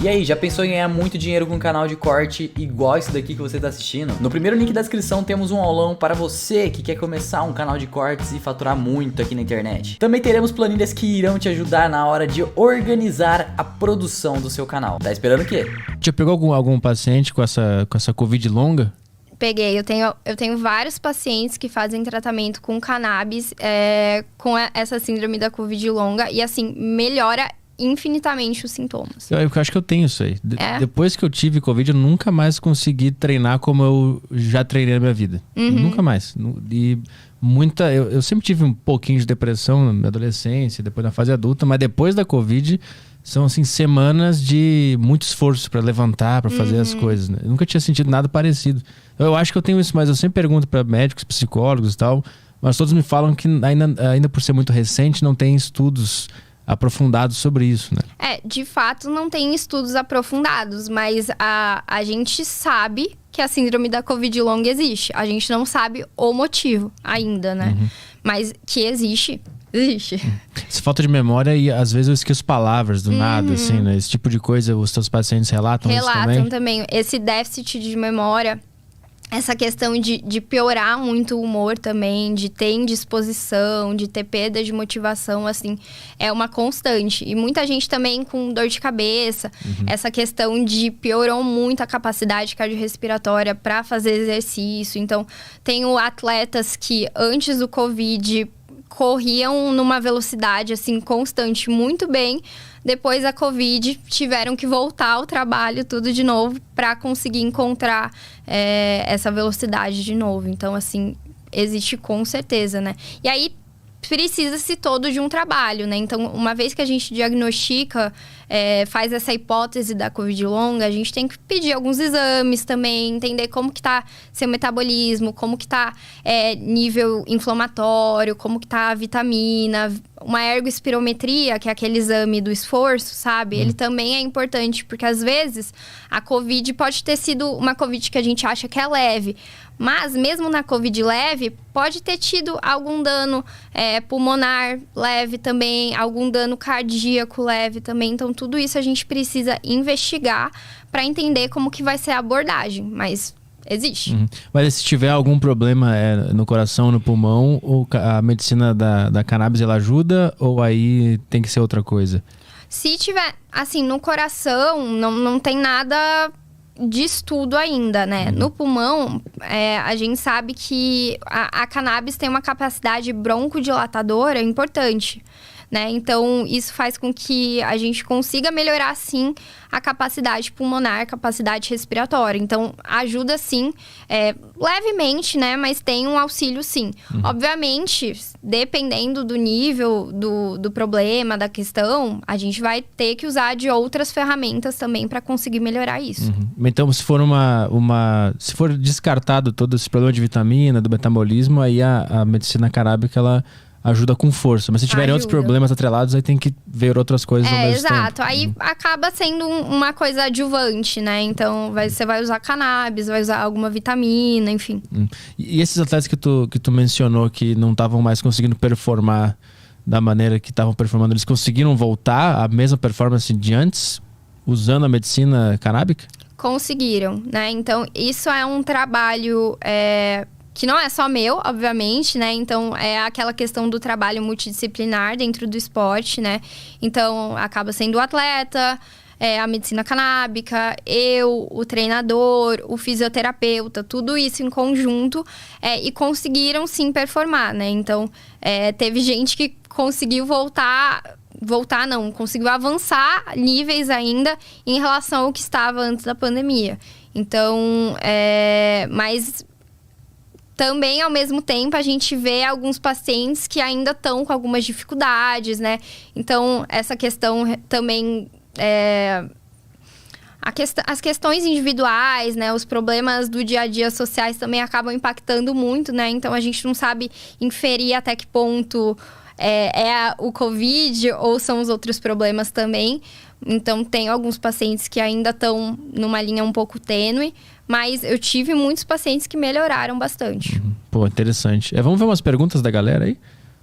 E aí, já pensou em ganhar muito dinheiro com um canal de corte igual esse daqui que você tá assistindo? No primeiro link da descrição temos um aulão para você que quer começar um canal de cortes e faturar muito aqui na internet. Também teremos planilhas que irão te ajudar na hora de organizar a produção do seu canal. Tá esperando o quê? Já pegou algum paciente com essa Covid longa? Peguei, eu tenho vários pacientes que fazem tratamento com cannabis, com essa síndrome da Covid longa, e assim, melhora infinitamente os sintomas. Eu acho que eu tenho isso aí. Depois que eu tive Covid, eu nunca mais consegui treinar como eu já treinei na minha vida. Nunca mais. E eu sempre tive um pouquinho de depressão na adolescência, depois na fase adulta, mas depois da Covid são assim semanas de muito esforço para levantar, para fazer as coisas, né? Eu nunca tinha sentido nada parecido. Eu acho que eu tenho isso, mas eu sempre pergunto para médicos, psicólogos e tal, mas todos me falam que ainda por ser muito recente não tem estudos aprofundados sobre isso, né? De fato não tem estudos aprofundados, mas a gente sabe que a síndrome da Covid longa existe. A gente não sabe o motivo ainda, né? Mas que existe. Essa falta de memória, e às vezes eu esqueço palavras do nada, assim, né? Esse tipo de coisa, os teus pacientes relatam isso também? Relatam também. Esse déficit de memória, essa questão de piorar muito o humor também, de ter indisposição, de ter perda de motivação, assim, é uma constante. E muita gente também com dor de cabeça, essa questão de piorou muito a capacidade cardiorrespiratória para fazer exercício. Então, tenho atletas que antes do Covid corriam numa velocidade, assim, constante, muito bem. Depois da Covid, tiveram que voltar ao trabalho tudo de novo para conseguir encontrar essa velocidade de novo. Então, assim, existe com certeza, né? E aí, precisa-se todo de um trabalho, né? Então, uma vez que a gente diagnostica, faz essa hipótese da Covid longa, a gente tem que pedir alguns exames também, entender como que tá seu metabolismo, como que tá nível inflamatório, como que tá a vitamina, uma ergospirometria, que é aquele exame do esforço, sabe? Ele também é importante, porque às vezes a Covid pode ter sido uma Covid que a gente acha que é leve, mas mesmo na Covid leve, pode ter tido algum dano pulmonar leve também, algum dano cardíaco leve também. Então, tudo isso a gente precisa investigar para entender como que vai ser a abordagem, mas existe. Mas se tiver algum problema no coração, no pulmão, a medicina da cannabis ela ajuda, ou aí tem que ser outra coisa? Se tiver, assim, no coração, não tem nada de estudo ainda, né? No pulmão, a gente sabe que a cannabis tem uma capacidade broncodilatadora importante, né? Então, isso faz com que a gente consiga melhorar, sim, a capacidade pulmonar, capacidade respiratória. Então, ajuda, sim, levemente, né? Mas tem um auxílio, sim. Obviamente, dependendo do nível do problema, da questão, a gente vai ter que usar de outras ferramentas também para conseguir melhorar isso. Então, se for se for descartado todo esse problema de vitamina, do metabolismo, aí a medicina canábica, ela ajuda com força. Mas se tiverem outros problemas atrelados, aí tem que ver outras coisas ao mesmo tempo. Exato. Aí acaba sendo uma coisa adjuvante, né? Então, você vai usar cannabis, vai usar alguma vitamina, enfim. E esses atletas que tu mencionou que não estavam mais conseguindo performar da maneira que estavam performando, eles conseguiram voltar à mesma performance de antes, usando a medicina canábica? Conseguiram, né? Então, isso é um trabalho que não é só meu, obviamente, né? Então, é aquela questão do trabalho multidisciplinar dentro do esporte, né? Então, acaba sendo o atleta, a medicina canábica, o treinador, o fisioterapeuta, tudo isso em conjunto, e conseguiram, sim, performar, né? Então, teve gente que conseguiu conseguiu avançar níveis ainda em relação ao que estava antes da pandemia. Então, mas também, ao mesmo tempo, a gente vê alguns pacientes que ainda estão com algumas dificuldades, né? Então, essa questão também as questões individuais, né? Os problemas do dia a dia sociais também acabam impactando muito, né? Então, a gente não sabe inferir até que ponto o Covid ou são os outros problemas também. Então, tem alguns pacientes que ainda estão numa linha um pouco tênue, mas eu tive muitos pacientes que melhoraram bastante. Pô, interessante. Vamos ver umas perguntas da galera aí?